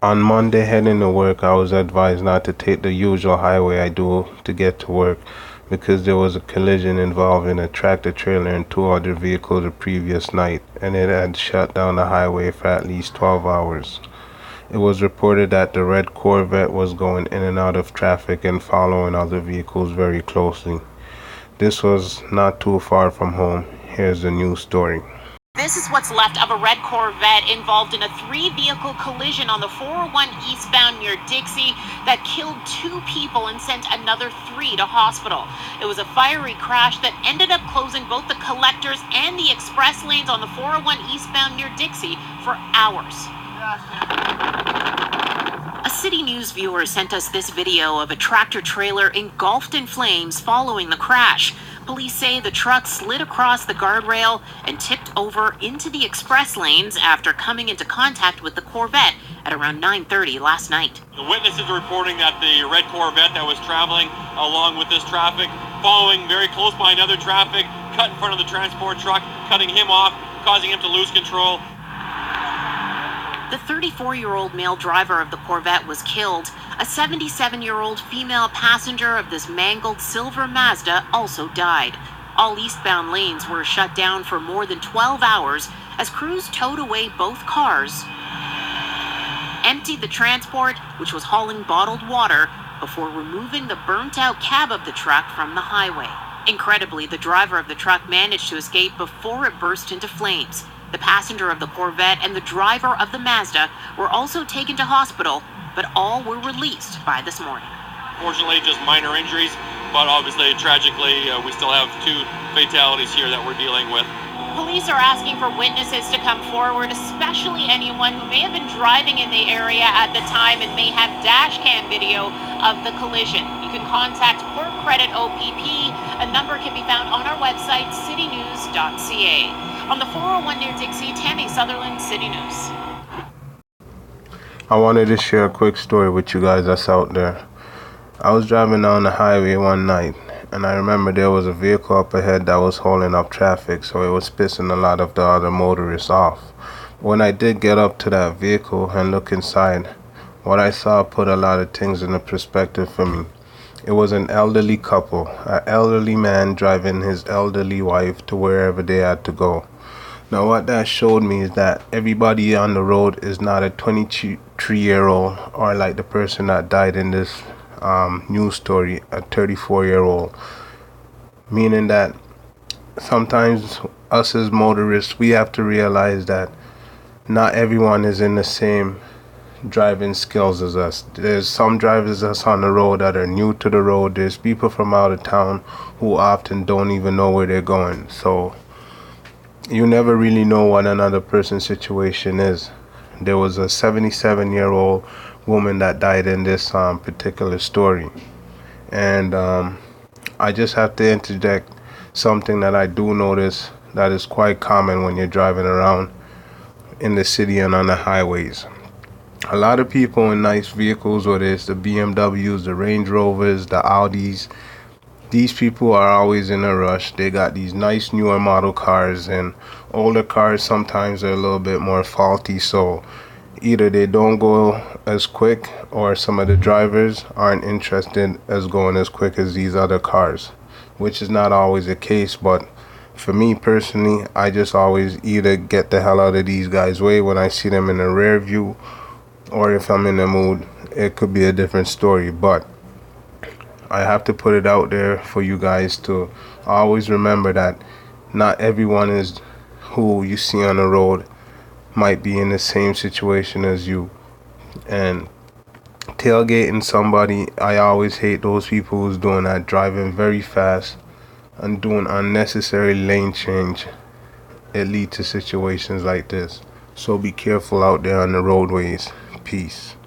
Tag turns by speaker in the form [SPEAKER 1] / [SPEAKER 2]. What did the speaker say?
[SPEAKER 1] On Monday heading to work, I was advised not to take the usual highway I do to get to work because there was a collision involving a tractor trailer and two other vehicles the previous night, and it had shut down the highway for at least 12 hours. It was reported that the red Corvette was going in and out of traffic and following other vehicles very closely. This was not too far from home. Here's the news story.
[SPEAKER 2] This is what's left of a red Corvette involved in a three-vehicle collision on the 401 eastbound near Dixie that killed 2 people and sent another 3 to hospital. It was a fiery crash that ended up closing both the collectors and the express lanes on the 401 eastbound near Dixie for hours. A City News viewer sent us this video of a tractor trailer engulfed in flames following the crash. Police say the truck slid across the guardrail and tipped over into the express lanes after coming into contact with the Corvette at around 9:30 last night.
[SPEAKER 3] The witnesses are reporting that the red Corvette that was traveling along with this traffic, following very close behind other traffic, cut in front of the transport truck, cutting him off, causing him to lose control.
[SPEAKER 2] The 34-year-old male driver of the Corvette was killed. A 77-year-old female passenger of this mangled silver Mazda also died. All eastbound lanes were shut down for more than 12 hours as crews towed away both cars, emptied the transport, which was hauling bottled water, before removing the burnt-out cab of the truck from the highway. Incredibly, the driver of the truck managed to escape before it burst into flames. The passenger of the Corvette and the driver of the Mazda were also taken to hospital, but all were released by this morning.
[SPEAKER 3] Fortunately, just minor injuries, but obviously, tragically, we still have 2 fatalities here that we're dealing with.
[SPEAKER 2] Police are asking for witnesses to come forward, especially anyone who may have been driving in the area at the time and may have dash cam video of the collision. You can contact Port Credit OPP. A number can be found on our website, citynews.ca. On the 401 near Dixie, Tammy Sutherland, City News.
[SPEAKER 1] I wanted to share a quick story with you guys that's out there. I was driving down the highway one night, and I remember there was a vehicle up ahead that was holding up traffic, so it was pissing a lot of the other motorists off. When I did get up to that vehicle and look inside, what I saw put a lot of things into perspective for me. It was an elderly couple, an elderly man driving his elderly wife to wherever they had to go. Now what that showed me is that everybody on the road is not a 23-year-old or like the person that died in this news story, a 34-year-old. Meaning that sometimes us as motorists, we have to realize that not everyone is in the same driving skills as us. There's some drivers that's on the road that are new to the road. There's people from out of town who often don't even know where they're going. So you never really know what another person's situation is. There was a 77-year-old woman that died in this particular story. And I just have to interject something that I do notice that is quite common when you're driving around in the city and on the highways. A lot of people in nice vehicles, whether it's the BMWs, the Range Rovers, the Audis, these people are always in a rush. They got these nice newer model cars, and older cars sometimes are a little bit more faulty, so either they don't go as quick or some of the drivers aren't interested as going as quick as these other cars, which is not always the case. But for me personally, I just always either get the hell out of these guys' way when I see them in the rear view, or if I'm in the mood, it could be a different story. But I have to put it out there for you guys to always remember that not everyone is who you see on the road might be in the same situation as you. And tailgating somebody, I always hate those people who's doing that, driving very fast and doing unnecessary lane change. It leads to situations like this. So be careful out there on the roadways. Peace.